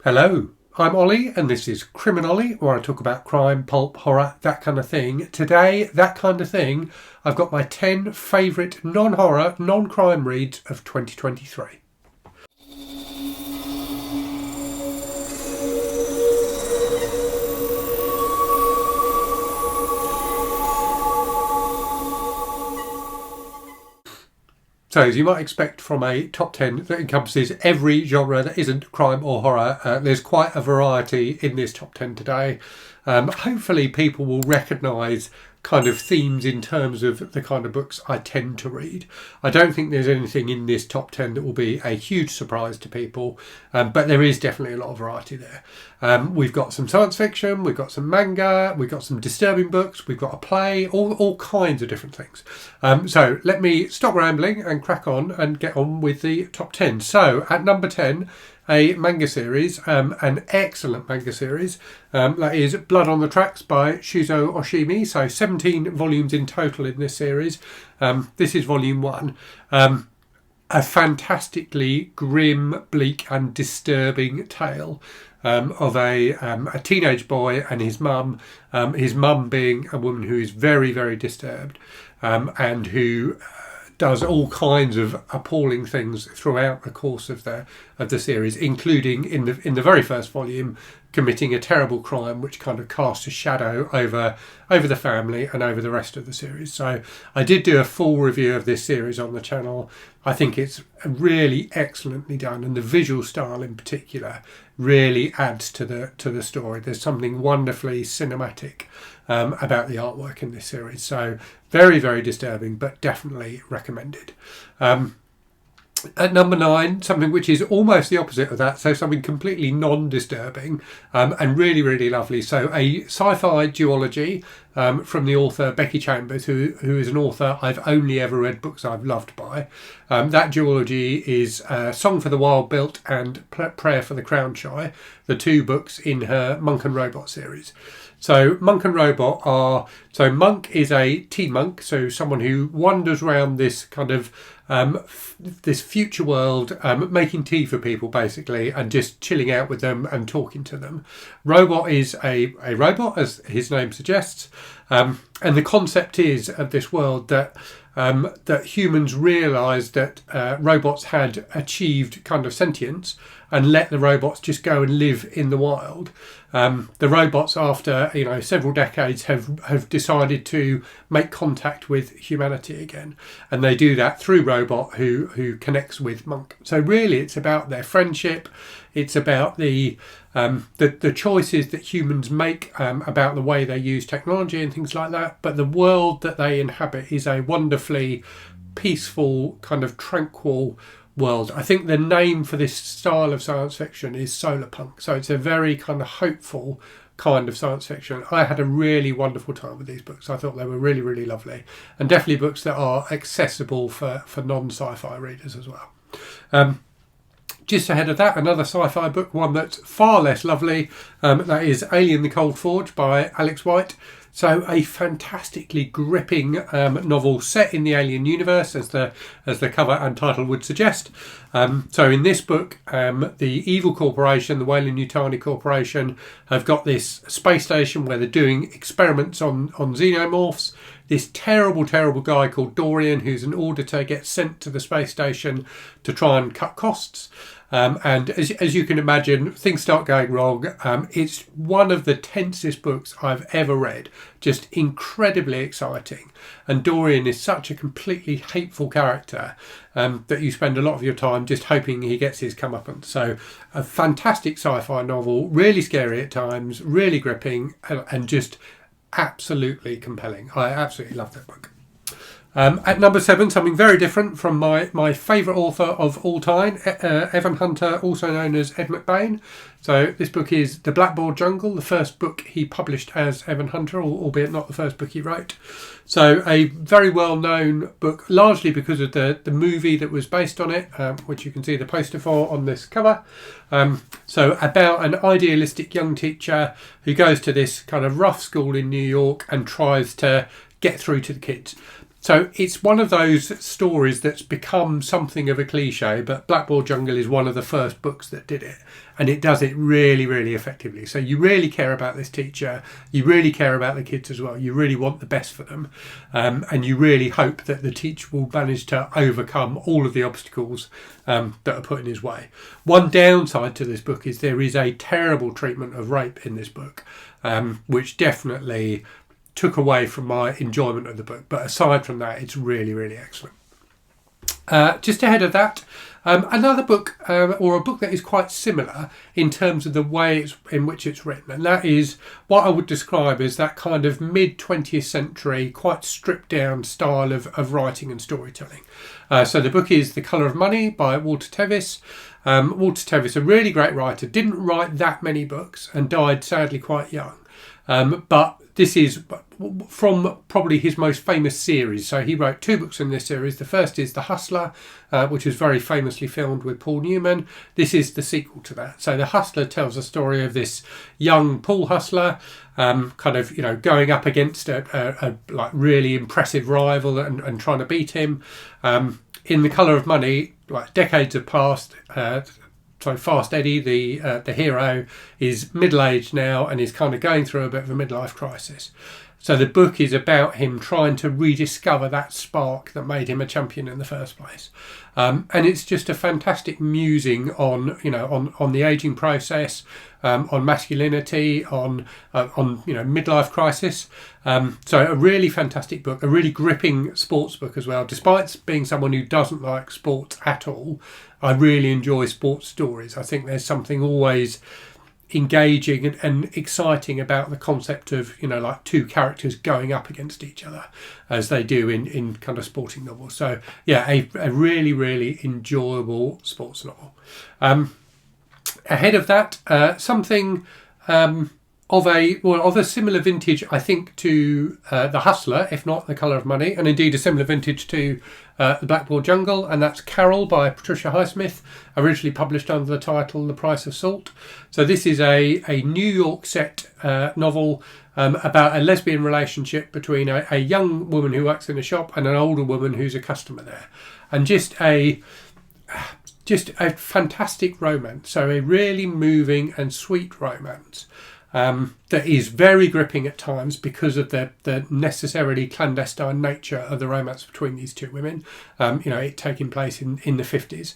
Hello, I'm Ollie and this is Criminolly, where I talk about crime, pulp, horror, that kind of thing. Today, that kind of thing, I've got my 10 favourite non-horror, non-crime reads of 2023. So, as you might expect from a top 10 that encompasses every genre that isn't crime or horror, there's quite a variety in this top 10 today. Hopefully people will recognise kind of themes in terms of the kind of books I tend to read. I don't think there's anything in this top 10 that will be a huge surprise to people, but there is definitely a lot of variety there. We've got some science fiction, we've got some manga, we've got some disturbing books, we've got a play, all kinds of different things. So let me stop rambling and crack on and get on with the top 10. So at number 10, a manga series, an excellent manga series, that is Blood on the Tracks by Shuzo Oshimi. So 17 volumes in total in this series. This is volume 1. A fantastically grim, bleak and disturbing tale of a teenage boy and his mum being a woman who is very, very disturbed, and who does all kinds of appalling things throughout the course of the series, including in the very first volume committing a terrible crime which kind of casts a shadow over the family and over the rest of the series. So I did do a full review of this series on the channel. I think it's really excellently done, and the visual style in particular really adds to the story. There's something wonderfully cinematic about the artwork in this series. So very, very disturbing, but definitely recommended. At number 9, something which is almost the opposite of that, so something completely non-disturbing, and really, really lovely. So a sci-fi duology from the author Becky Chambers, who is an author I've only ever read books I've loved by. That duology is Song for the Wild Built and Prayer for the Crown Shy, the two books in her Monk and Robot series. So Monk and Robot Monk is a tea monk, so someone who wanders around this kind of this future world, making tea for people basically, and just chilling out with them and talking to them. Robot is a robot, as his name suggests, and the concept is of this world that humans realised that robots had achieved kind of sentience and let the robots just go and live in the wild. The robots, after several decades, have decided to make contact with humanity again, and they do that through Robot, who connects with Monk. So really, it's about their friendship. It's about the choices that humans make about the way they use technology and things like that. But the world that they inhabit is a wonderfully peaceful, kind of tranquil world. I think the name for this style of science fiction is solar punk. So it's a very kind of hopeful kind of science fiction. I had a really wonderful time with these books. I thought they were really, really lovely, and definitely books that are accessible for non-sci-fi readers as well. Just ahead of that, another sci-fi book, one that's far less lovely. That is Alien: The Cold Forge by Alex White. So a fantastically gripping novel set in the Alien universe, as the cover and title would suggest. So in this book, the evil corporation, the Weyland-Yutani Corporation, have got this space station where they're doing experiments on xenomorphs. This terrible, terrible guy called Dorian, who's an auditor, gets sent to the space station to try and cut costs. And as you can imagine, things start going wrong. It's one of the tensest books I've ever read. Just incredibly exciting. And Dorian is such a completely hateful character that you spend a lot of your time just hoping he gets his comeuppance. So a fantastic sci-fi novel, really scary at times, really gripping, and just absolutely compelling. I absolutely love that book. At number 7, something very different from my favourite author of all time, Evan Hunter, also known as Ed McBain. So this book is The Blackboard Jungle, the first book he published as Evan Hunter, albeit not the first book he wrote. So a very well-known book, largely because of the movie that was based on it, which you can see the poster for on this cover. So about an idealistic young teacher who goes to this kind of rough school in New York and tries to get through to the kids. So it's one of those stories that's become something of a cliche, but Blackboard Jungle is one of the first books that did it, and it does it really, really effectively. So you really care about this teacher, you really care about the kids as well, you really want the best for them, and you really hope that the teacher will manage to overcome all of the obstacles that are put in his way. One downside to this book is there is a terrible treatment of rape in this book, which definitely took away from my enjoyment of the book, but aside from that, it's really, really excellent. Just ahead of that, another book, or a book that is quite similar in terms of the way in which it's written, and that is what I would describe as that kind of mid-20th century, quite stripped down style of writing and storytelling. So the book is The Colour of Money by Walter Tevis. Walter Tevis, a really great writer, didn't write that many books and died sadly quite young, but this is from probably his most famous series. So he wrote 2 books in this series. The first is The Hustler, which was very famously filmed with Paul Newman. This is the sequel to that. So The Hustler tells a story of this young pool hustler, kind of, going up against a like really impressive rival and trying to beat him. In The Colour of Money, like decades have passed. So Fast Eddie, the hero, is middle-aged now and is kind of going through a bit of a midlife crisis. So the book is about him trying to rediscover that spark that made him a champion in the first place. And it's just a fantastic musing on the aging process, on masculinity, on midlife crisis. So a really fantastic book, a really gripping sports book as well. Despite being someone who doesn't like sports at all, I really enjoy sports stories. I think there's something always engaging and exciting about the concept of like 2 characters going up against each other as they do in kind of sporting novels. So yeah, a really, really enjoyable sports novel. Ahead of that, something of a similar vintage, I think, to The Hustler, if not The Colour of Money, and indeed a similar vintage to The Blackboard Jungle, and that's Carol by Patricia Highsmith, originally published under the title The Price of Salt. So this is a New York set novel about a lesbian relationship between a young woman who works in a shop and an older woman who's a customer there, and just a fantastic romance. So a really moving and sweet romance. That is very gripping at times because of the necessarily clandestine nature of the romance between these 2 women, it taking place in the 50s.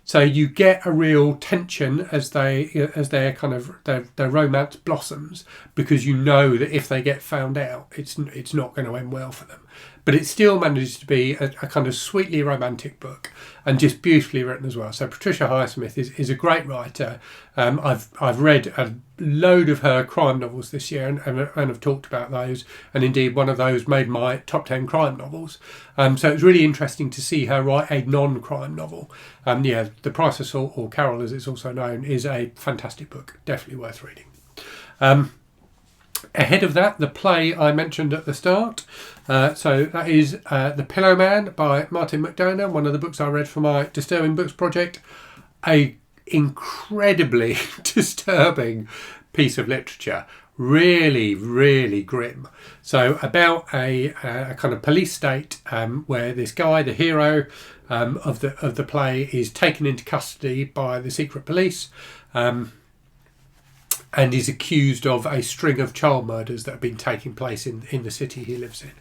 So you get a real tension as their kind of their romance blossoms, because you know that if they get found out, it's not going to end well for them. But it still manages to be a kind of sweetly romantic book and just beautifully written as well. So Patricia Highsmith is a great writer. I've read a load of her crime novels this year and have talked about those. And indeed, one of those made my top 10 crime novels. So it's really interesting to see her write a non-crime novel. The Price of Salt, or Carol as it's also known, is a fantastic book. Definitely worth reading. Ahead of that, the play I mentioned at the start. So that is The Pillowman by Martin McDonagh, one of the books I read for my Disturbing Books project. A incredibly disturbing piece of literature. Really, really grim. So about a kind of police state where this guy, the hero of the play, is taken into custody by the secret police. And is accused of a string of child murders that have been taking place in the city he lives in.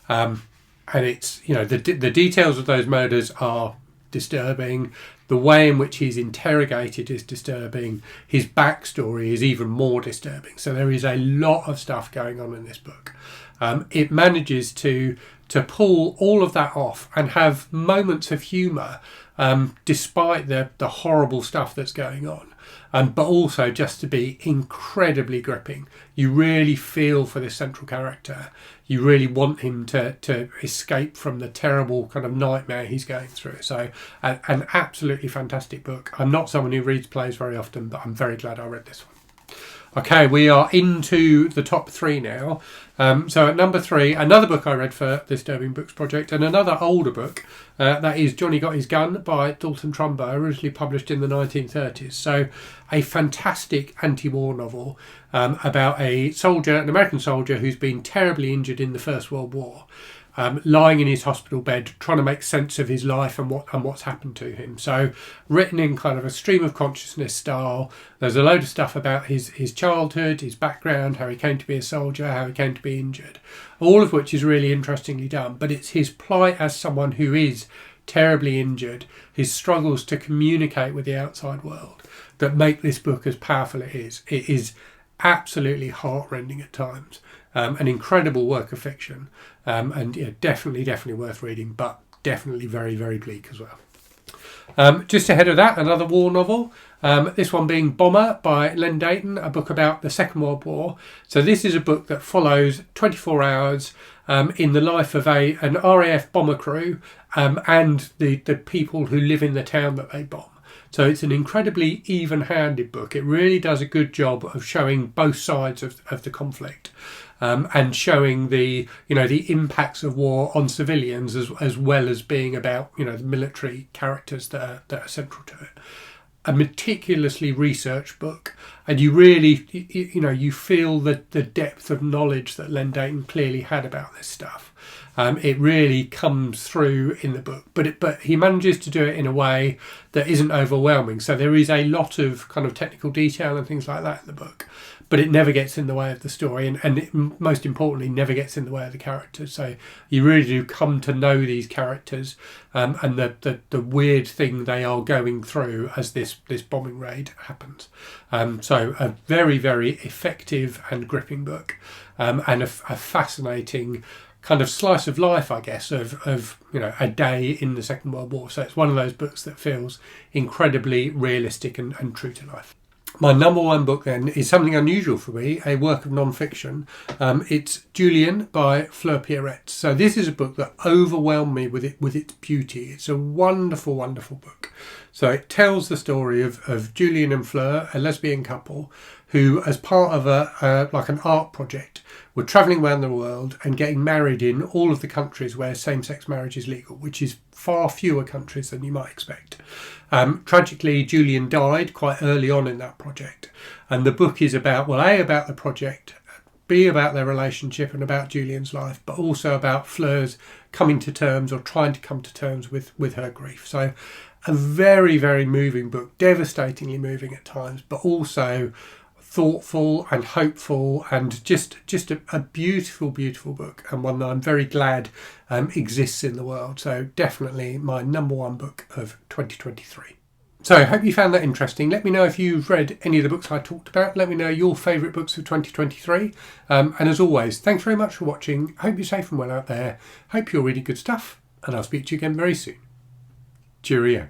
And it's, the details of those murders are disturbing. The way in which he's interrogated is disturbing. His backstory is even more disturbing. So there is a lot of stuff going on in this book. It manages to pull all of that off and have moments of humour despite the horrible stuff that's going on. But also just to be incredibly gripping. You really feel for this central character. You really want him to escape from the terrible kind of nightmare he's going through. So an absolutely fantastic book. I'm not someone who reads plays very often, but I'm very glad I read this one. Okay, we are into the top 3 now. So at number 3, another book I read for the Disturbing Books project, and another older book, that is Johnny Got His Gun by Dalton Trumbo, originally published in the 1930s. So a fantastic anti-war novel about a soldier, an American soldier, who's been terribly injured in the First World War. lying in his hospital bed, trying to make sense of his life and what's happened to him. So written in kind of a stream of consciousness style. There's a load of stuff about his childhood, his background, how he came to be a soldier, how he came to be injured, all of which is really interestingly done. But it's his plight as someone who is terribly injured, his struggles to communicate with the outside world, that make this book as powerful as it is. It is absolutely heartrending at times. An incredible work of fiction, and yeah, definitely worth reading, but definitely very, very bleak as well. Just ahead of that, another war novel, this one being Bomber by Len Deighton, a book about the Second World War. So this is a book that follows 24 hours in the life of an RAF bomber crew and the people who live in the town that they bomb. So it's an incredibly even-handed book. It really does a good job of showing both sides of the conflict. And showing the impacts of war on civilians as well as being about the military characters that are central to it. A meticulously researched book, and you really you feel the depth of knowledge that Len Deighton clearly had about this stuff. It really comes through in the book, but he manages to do it in a way that isn't overwhelming. So there is a lot of kind of technical detail and things like that in the book, but it never gets in the way of the story, and it, most importantly, never gets in the way of the characters. So you really do come to know these characters and the weird thing they are going through as this bombing raid happens. So a very, very effective and gripping book, and a fascinating kind of slice of life, I guess, of a day in the Second World War. So it's one of those books that feels incredibly realistic and true to life. My number one book then is something unusual for me, a work of non-fiction. It's Julian by Fleur Pierets. So this is a book that overwhelmed me with its beauty. It's a wonderful, wonderful book. So it tells the story of Julian and Fleur, a lesbian couple, who, as part of an art project, were travelling around the world and getting married in all of the countries where same-sex marriage is legal, which is far fewer countries than you might expect. Tragically, Julian died quite early on in that project, and the book is about, well, A, about the project, B, about their relationship and about Julian's life, but also about Fleur's coming to terms or trying to come to terms with her grief. So a very, very moving book, devastatingly moving at times, but also thoughtful and hopeful, and just a beautiful, beautiful book, and one that I'm very glad exists in the world. So definitely my number one book of 2023. So I hope you found that interesting. Let me know if you've read any of the books I talked about. Let me know your favourite books of 2023. And as always, thanks very much for watching. Hope you're safe and well out there. Hope you're reading good stuff, and I'll speak to you again very soon. Cheerio.